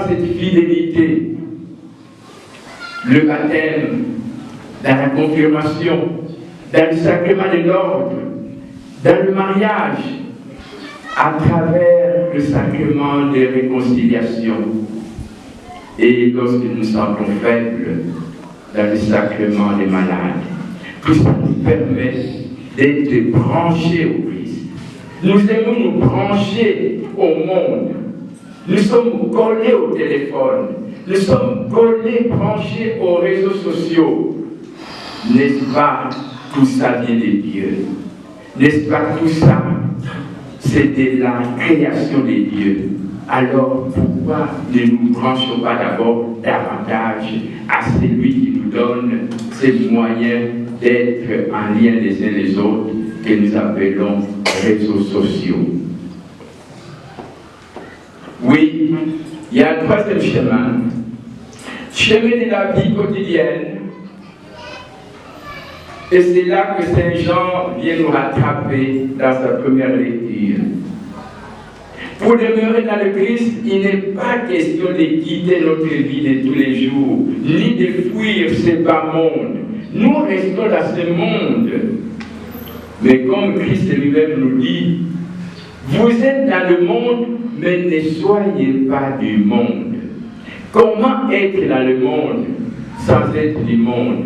dans cette fidélité, le baptême, dans la confirmation, dans le sacrement de l'ordre, dans le mariage, à travers le sacrement de réconciliation. Et lorsque nous sentons faibles, dans le sacrement des malades. Tout ça nous permet d'être branchés au Christ. Nous aimons nous brancher au monde. Nous sommes collés au téléphone. Nous sommes collés, branchés aux réseaux sociaux. N'est-ce pas, tout ça vient de Dieu? N'est-ce pas, tout ça, c'est de la création des dieux? Alors, pourquoi ne nous branchons pas d'abord davantage à celui qui nous donne ces moyens d'être en lien les uns les autres, que nous appelons réseaux sociaux? Oui, il y a un troisième chemin de la vie quotidienne. Et c'est là que Saint Jean vient nous rattraper dans sa première lecture. Pour demeurer dans le Christ, il n'est pas question de quitter notre vie de tous les jours, ni de fuir ce bas monde. Nous restons dans ce monde. Mais comme Christ lui-même nous dit, vous êtes dans le monde, mais ne soyez pas du monde. Comment être dans le monde sans être du monde?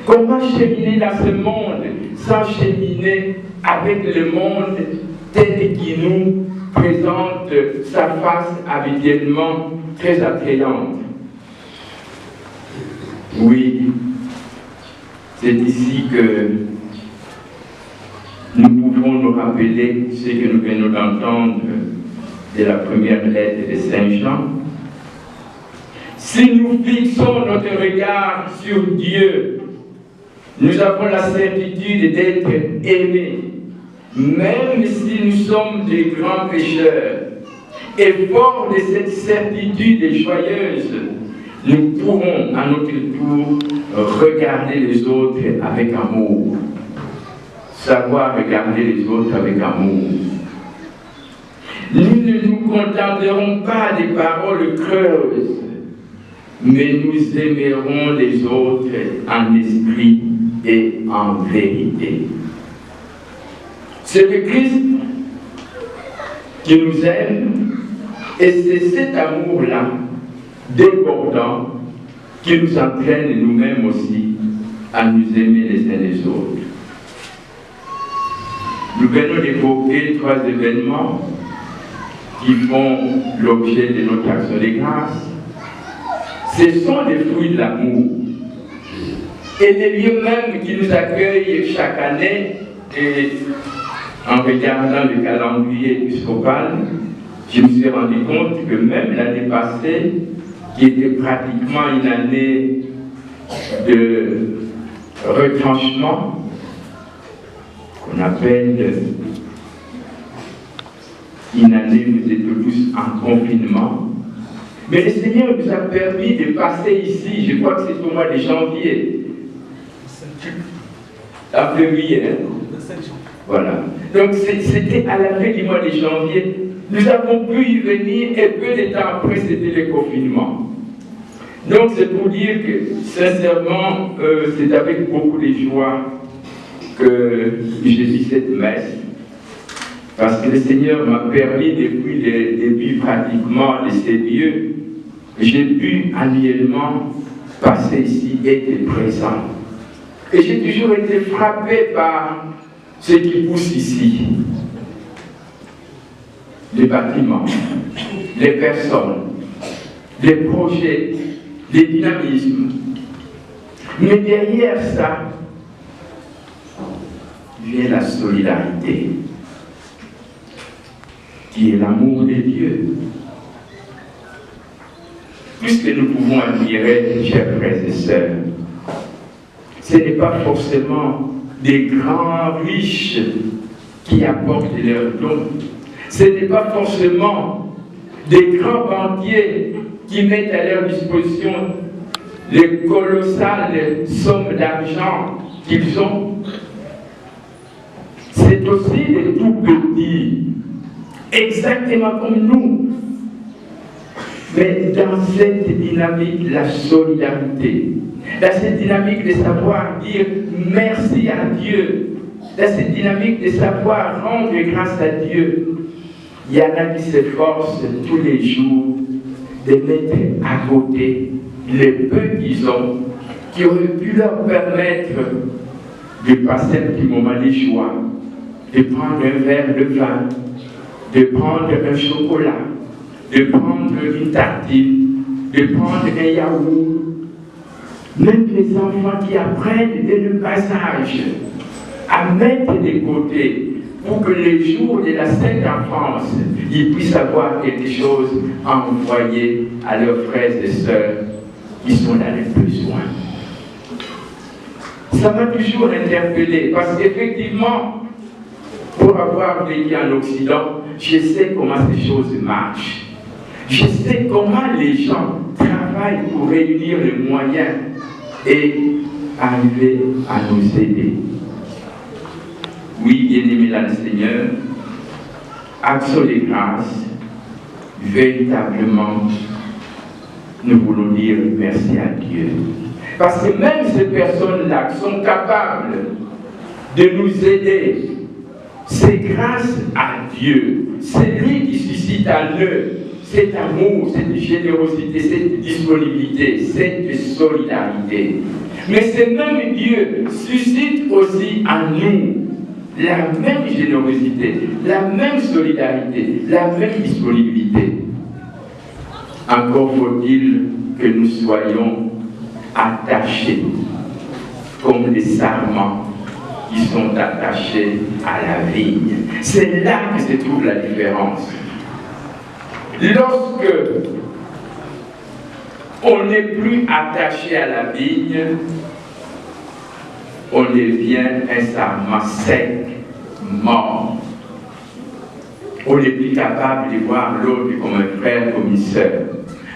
Comment cheminer dans ce monde sans cheminer avec le monde tel qu'il nous présente sa face habituellement très attrayante? Oui, c'est ici que nous pouvons nous rappeler ce que nous venons d'entendre de la première lettre de Saint Jean. Si nous fixons notre regard sur Dieu, nous avons la certitude d'être aimés, même si nous sommes des grands pécheurs. Et fort de cette certitude joyeuse, nous pourrons à notre tour regarder les autres avec amour. Savoir regarder les autres avec amour. Nous ne nous contenterons pas des paroles creuses, mais nous aimerons les autres en esprit et en vérité. C'est le Christ qui nous aime, et c'est cet amour-là, débordant, qui nous entraîne nous-mêmes aussi à nous aimer les uns les autres. Nous venons d'évoquer 3 événements qui font l'objet de notre action de grâce. Ce sont des fruits de l'amour. Et les lieux même qui nous accueillent chaque année, et en regardant le calendrier épiscopal, je me suis rendu compte que même l'année passée, qui était pratiquement une année de retranchement, qu'on appelle une année où nous étions tous en confinement, mais le Seigneur nous a permis de passer ici, je crois que c'est au mois de janvier, à février, voilà. Donc c'était à la fin du mois de janvier, nous avons pu y venir et peu de temps après c'était le confinement. Donc c'est pour dire que sincèrement, c'est avec beaucoup de joie que j'ai dit cette messe, parce que le Seigneur m'a permis depuis le début pratiquement de ces lieux, j'ai pu annuellement passer ici et être présent. Et j'ai toujours été frappé par ce qui pousse ici. Les bâtiments, les personnes, les projets, les dynamismes. Mais derrière ça, vient la solidarité, qui est l'amour de Dieu. Puisque nous pouvons admirer, chers frères et sœurs, ce n'est pas forcément des grands riches qui apportent leurs dons. Ce n'est pas forcément des grands banquiers qui mettent à leur disposition les colossales sommes d'argent qu'ils ont. C'est aussi des tout petits, exactement comme nous, Mais dans cette dynamique, la solidarité, dans cette dynamique de savoir dire merci à Dieu, dans cette dynamique de savoir rendre grâce à Dieu, il y en a qui s'efforcent tous les jours de mettre à côté les peu qu'ils ont, qui auraient pu leur permettre de passer un petit moment de joie, de prendre un verre de vin, de prendre un chocolat, de prendre une tartine, de prendre un yaourt. Même les enfants qui apprennent dès le passage à mettre de côté pour que les jours de la sainte enfance, ils puissent avoir quelque chose à envoyer à leurs frères et sœurs qui sont dans les besoins. Ça m'a toujours interpellé parce qu'effectivement, pour avoir vécu en Occident, je sais comment ces choses marchent. Je sais comment les gens travaillent pour réunir les moyens et arriver à nous aider. Oui, bien-aimés dans le Seigneur, action de grâce, véritablement, nous voulons dire merci à Dieu. Parce que même ces personnes-là qui sont capables de nous aider, c'est grâce à Dieu. C'est lui qui suscite en eux cet amour, cette générosité, cette disponibilité, cette solidarité. Mais ce même Dieu suscite aussi en nous la même générosité, la même solidarité, la même disponibilité. Encore faut-il que nous soyons attachés comme des sarments qui sont attachés à la vigne. C'est là que se trouve la différence. Lorsque on n'est plus attaché à la vigne, on devient un sarment sec, mort. On n'est plus capable de voir l'autre comme un frère, comme une sœur.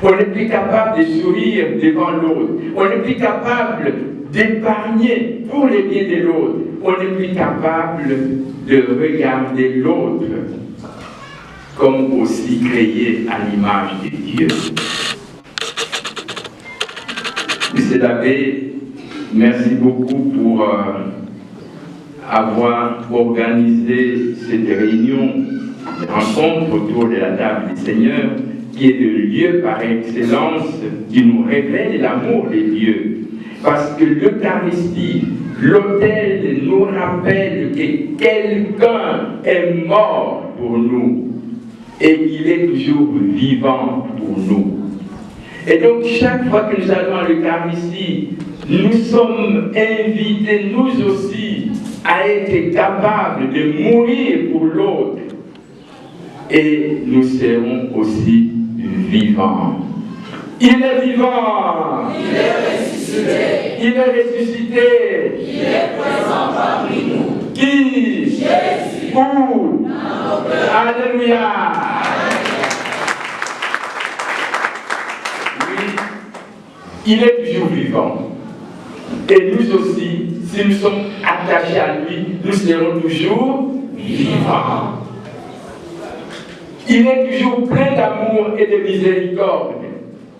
On n'est plus capable de sourire devant l'autre. On n'est plus capable d'épargner pour les biens de l'autre. On n'est plus capable de regarder l'autre comme aussi créé à l'image de Dieu. Monsieur l'abbé, merci beaucoup pour avoir organisé cette réunion, cette rencontre autour de la table du Seigneur, qui est le lieu par excellence qui nous révèle l'amour de Dieu. Parce que l'Eucharistie, l'autel nous rappelle que quelqu'un est mort pour nous et qu'il est toujours vivant pour nous. Et donc chaque fois que nous allons à l'Eucharistie, nous sommes invités nous aussi à être capables de mourir pour l'autre. Et nous serons aussi vivants. Il est vivant. Il est ressuscité. Il est ressuscité. Il est présent parmi nous. Qui? Jésus. Où? Alléluia. Oui, il est toujours vivant. Et nous aussi, si nous sommes attachés à lui, nous serons toujours vivants. Il est toujours plein d'amour et de miséricorde.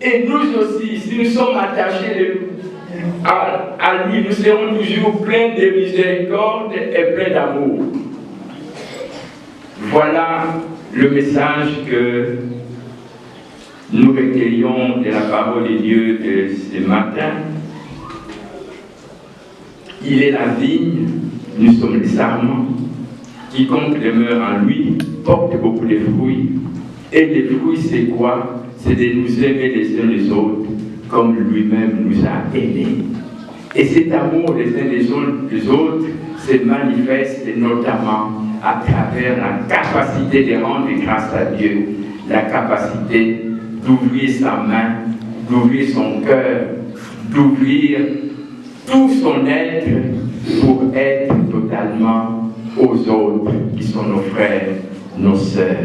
Et nous aussi, si nous sommes attachés à lui, nous serons toujours pleins de miséricorde et pleins d'amour. Voilà le message que nous recueillons de la parole de Dieu de ce matin. Il est la vigne, nous sommes les sarments. Quiconque demeure en lui porte beaucoup de fruits. Et les fruits, c'est quoi? C'est de nous aimer les uns les autres comme lui-même nous a aimés. Et cet amour les uns les autres se manifeste notamment à travers la capacité de rendre grâce à Dieu, la capacité d'ouvrir sa main, d'ouvrir son cœur, d'ouvrir tout son être pour être totalement aux autres qui sont nos frères, nos sœurs.